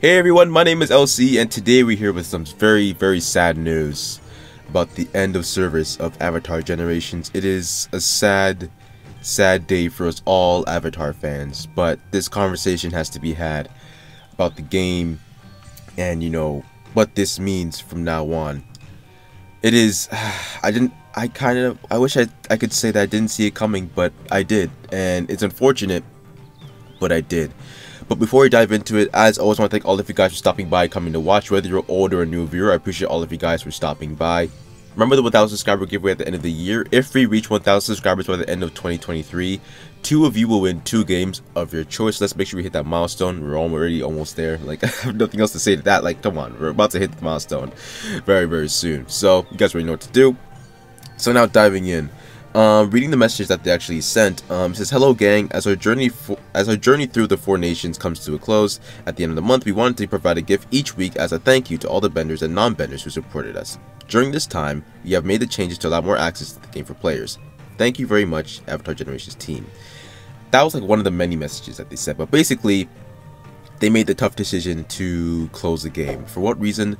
Hey everyone, my name is LC, and today we're here with some very sad news about the end of service of Avatar Generations. It is a sad day for us all Avatar fans, but this conversation has to be had about the game and, what this means from now on. It is, I wish I could say that I didn't see it coming, but I did, and it's unfortunate, but I did. But before we dive into it, as always, I want to thank all of you guys for stopping by, coming to watch. Whether you're old or a new viewer, I appreciate all of you guys for stopping by. Remember the 1,000 subscriber giveaway at the end of the year. If we reach 1,000 subscribers by the end of 2023, 2 of you will win 2 games of your choice. Let's make sure we hit that milestone. We're already almost there. Like, I have nothing else to say to that. Like, come on, we're about to hit the milestone very soon. So you guys already know what to do. So now diving in. Reading the message that they actually sent, it says, "Hello gang, as our journey through the 4 nations comes to a close at the end of the month, we wanted to provide a gift each week as a thank you to all the benders and non-benders who supported us. During this time, we have made the changes to allow more access to the game for players. Thank you very much, Avatar Generations team." That was like one of the many messages that they sent, but basically, they made the tough decision to close the game. For what reason?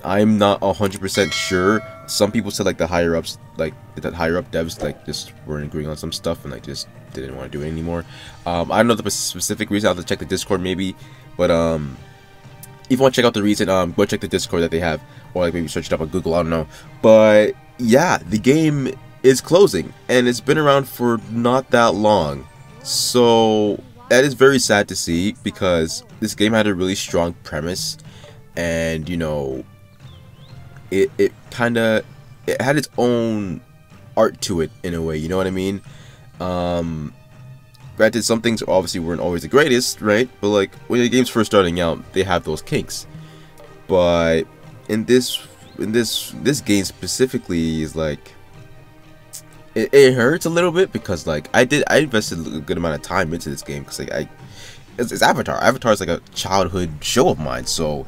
I'm not 100% sure. Some people said like the higher ups, like the higher up devs, like just weren't agreeing on some stuff and like just didn't want to do it anymore. I don't know the specific reason. I'll have to check the Discord maybe, but if you want to check out the reason, go check the Discord that they have, or like maybe search it up on Google. I don't know, but yeah, the game is closing and it's been around for not that long, so that is very sad to see because this game had a really strong premise, and it had its own art to it in a way, you know what I mean? Granted, some things obviously weren't always the greatest, right? But like when the game's first starting out, they have those kinks. But in this game specifically is like it hurts a little bit because like I invested a good amount of time into this game because like it's Avatar. Avatar is like a childhood show of mine, so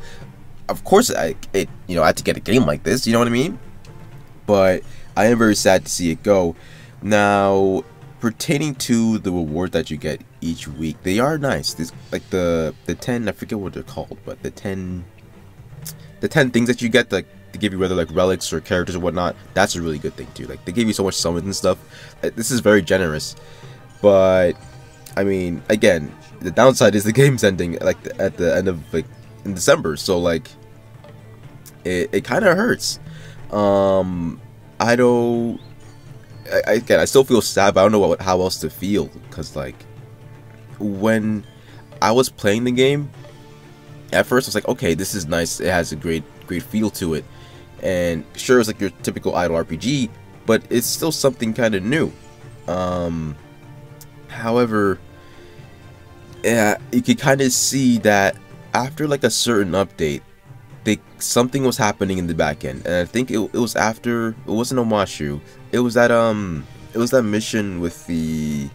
of course I had to get a game like this, you know what I mean? But I am very sad to see it go. Now, pertaining to the rewards that you get each week, they are nice. This like the 10, I forget what they're called, but the 10 things that you get, like to give you whether like relics or characters or whatnot, that's a really good thing too. Like they give you so much summons and stuff. This is very generous. But I mean, again, the downside is the game's ending like at the end of like in December, so like it kind of hurts. I still feel sad, but I don't know how else to feel, because like when I was playing the game at first I was like, okay, this is nice, it has a great feel to it, and sure, it's like your typical idle RPG, but it's still something kind of new. However, yeah, you could kind of see that after like a certain update, something was happening in the back end, and I think it was after, it wasn't Omashu, it was that mission with the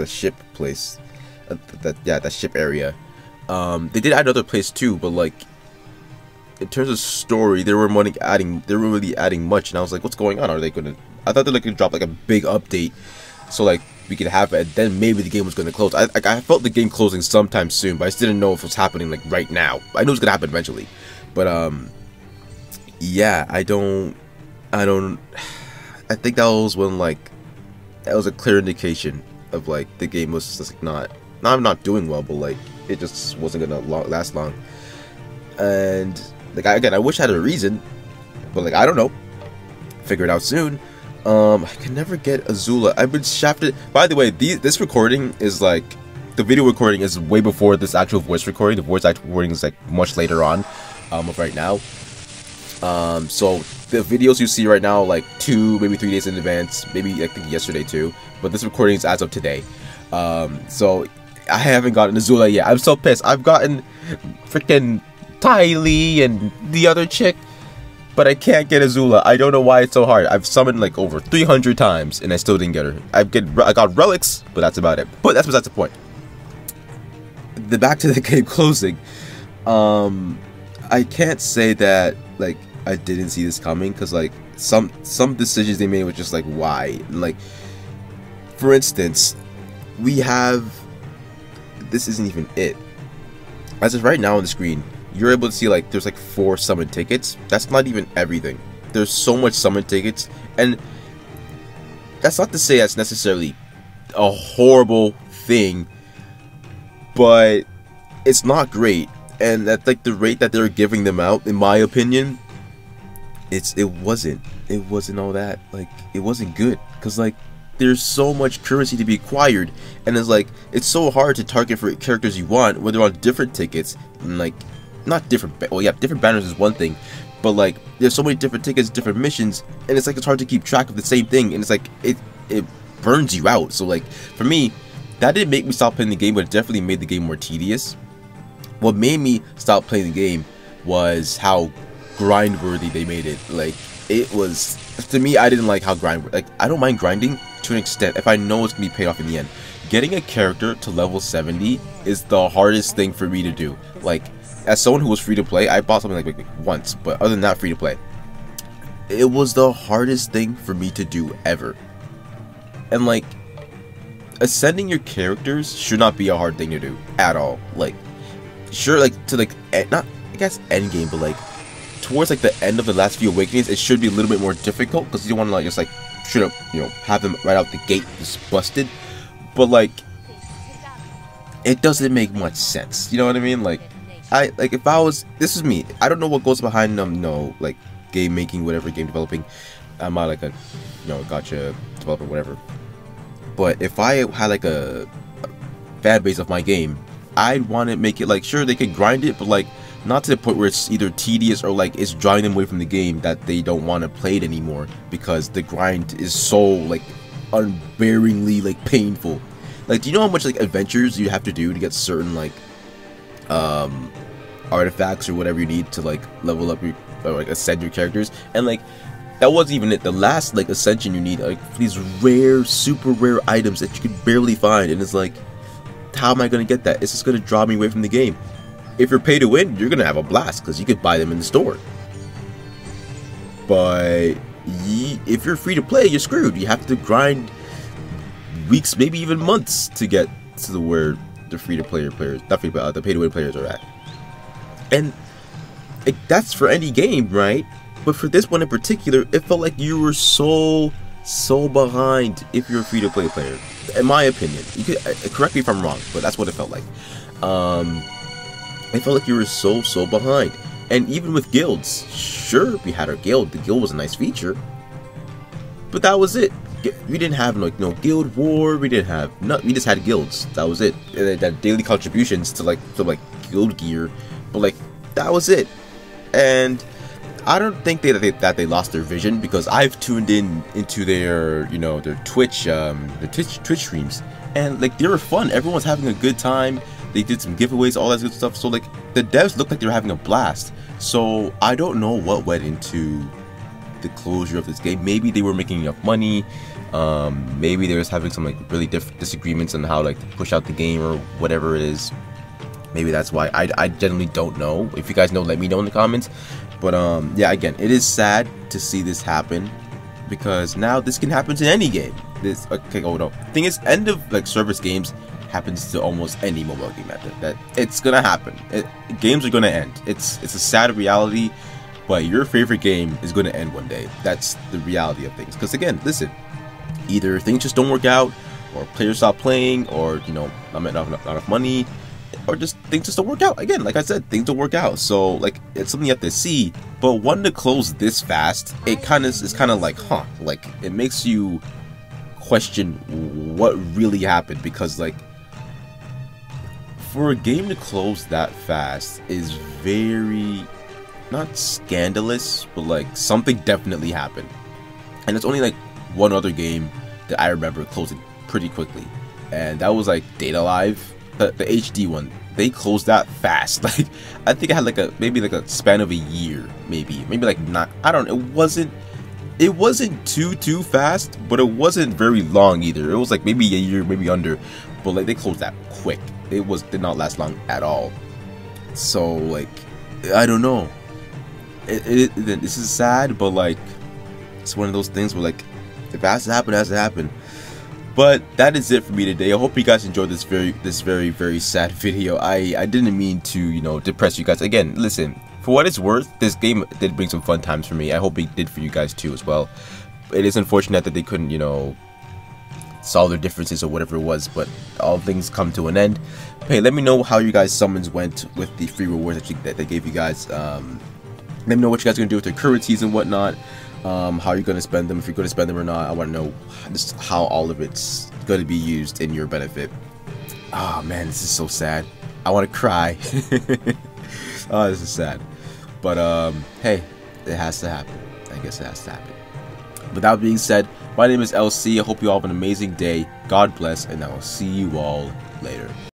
ship place, that ship area. They did add another place too, but like in terms of story, they were really adding much, and I was like, what's going on? I thought they're like gonna drop like a big update, so like we could have it, and then maybe the game was gonna close. I felt the game closing sometime soon, but I just didn't know if it was happening like right now. I knew it was gonna happen eventually, but yeah, I think that was when like that was a clear indication of like the game was just like not doing well, but like it just wasn't gonna last long. And like I wish I had a reason, but like I don't know, figure it out soon. I can never get Azula. I've been shafted. By the way, this recording is like, the video recording is way before this actual voice recording. The voice actual recording is like much later on, of right now. So the videos you see right now, like 2, maybe 3 days in advance, maybe I think yesterday too. But this recording is as of today. So I haven't gotten Azula yet. I'm so pissed. I've gotten freaking Ty Lee and the other chick, but I can't get Azula. I don't know why it's so hard. I've summoned like over 300 times and I still didn't get her. I got relics, but that's about it. But that's besides the point. Back to the game closing. I can't say that like I didn't see this coming, because like some decisions they made was just like, why? Like, for instance, we have, this isn't even it. as of right now on the screen, you're able to see like there's like 4 summon tickets. That's not even everything. There's so much summon tickets, and that's not to say that's necessarily a horrible thing, but it's not great. And at like the rate that they're giving them out, in my opinion, it wasn't all that, like, it wasn't good, because like there's so much currency to be acquired, and it's like it's so hard to target for characters you want when they're on different tickets, and like not different, well, yeah, different banners is one thing, but like there's so many different tickets, different missions, and it's like it's hard to keep track of the same thing, and it's like it burns you out. So like for me, that didn't make me stop playing the game, but it definitely made the game more tedious. What made me stop playing the game was how grind worthy they made it. Like, it was, to me, I didn't like how like, I don't mind grinding to an extent if I know it's gonna be paid off in the end. Getting a character to level 70 is the hardest thing for me to do. Like, as someone who was free to play, I bought something like once, but other than that, free to play, it was the hardest thing for me to do ever. And like, ascending your characters should not be a hard thing to do at all. Like, sure, like to like not, I guess, end game, but like towards like the end of the last few awakenings, it should be a little bit more difficult, because you want to like just like should have, you know, have them right out the gate just busted. But like, it doesn't make much sense, you know what I mean? Like, if I was, this is me, I don't know what goes behind no like game making, whatever, game developing. I'm not like a, you know, gotcha developer, whatever. But if I had like a fan base of my game, I'd want to make it like, sure, they could grind it, but like not to the point where it's either tedious or like it's drawing them away from the game that they don't want to play it anymore, because the grind is so like unbearingly like painful. Like, do you know how much like adventures you have to do to get certain like artifacts or whatever you need to like level up your, or like ascend your characters? And like, that wasn't even it. The last like ascension, you need like these rare, super rare items that you could barely find, and it's like, how am I gonna get that? It's just gonna draw me away from the game. If you're pay to win, you're gonna have a blast because you could buy them in the store. But if you're free to play, you're screwed. You have to grind weeks, maybe even months, to get to where the free to play players, not free to play, the pay to win players are at. And that's for any game, right? But for this one in particular, it felt like you were so behind if you're a free to play player. In my opinion, you could correct me if I'm wrong, but that's what it felt like. It felt like you were so behind. And even with guilds, sure, we had our guild. The guild was a nice feature, but that was it. We didn't have like no guild war. We didn't have we just had guilds. That was it. And that daily contributions to like guild gear, but like that was it. And I don't think that they lost their vision, because I've tuned into their, you know, their Twitch streams, and like they were fun. Everyone's having a good time. They did some giveaways, all that good stuff. So like the devs looked like they were having a blast. So I don't know what went into the closure of this game. Maybe they were making enough money. Maybe they was having some like really disagreements on how like to push out the game or whatever it is. Maybe that's why. I generally don't know. If you guys know, let me know in the comments. But yeah, again, it is sad to see this happen, because now this can happen to any game. This, okay, oh no, thing is, end of like service games happens to almost any mobile game method. That it's gonna happen. Games are gonna end. It's a sad reality, but your favorite game is gonna end one day. That's the reality of things. Because again, listen, either things just don't work out, or players stop playing, or you know, not enough money, or just things just don't work out. Again, like I said, things don't work out. So like, it's something you have to see. But one to close this fast, it kind of is kind of like, huh, like it makes you question what really happened, because like, for a game to close that fast is very, not scandalous, but like something definitely happened. And it's only like one other game that I remember closing pretty quickly, and that was like Data Live. The HD one, they closed that fast. Like, I think I had like maybe like a span of a year, maybe like not, I don't know, it wasn't too fast, but it wasn't very long either. It was like maybe a year, maybe under, but like they closed that quick. It did not last long at all. So like, I don't know, this is sad, but like, it's one of those things where like, if it has to happen, it has to happen. But that is it for me today. I hope you guys enjoyed this very sad video. I didn't mean to, you know, depress you guys. Again, listen, for what it's worth, this game did bring some fun times for me. I hope it did for you guys too as well. It is unfortunate that they couldn't, you know, solve their differences or whatever it was, but all things come to an end. Hey, let me know how you guys' summons went with the free rewards that they gave you guys. Let me know what you guys are gonna do with their currencies and whatnot. How you're gonna spend them, if you're gonna spend them or not. I want to know just how all of it's gonna be used in your benefit. Oh man, this is so sad. I want to cry. Oh, this is sad. But hey, it has to happen. I guess it has to happen. With that being said, my name is LC. I hope you all have an amazing day. God bless, and I will see you all later.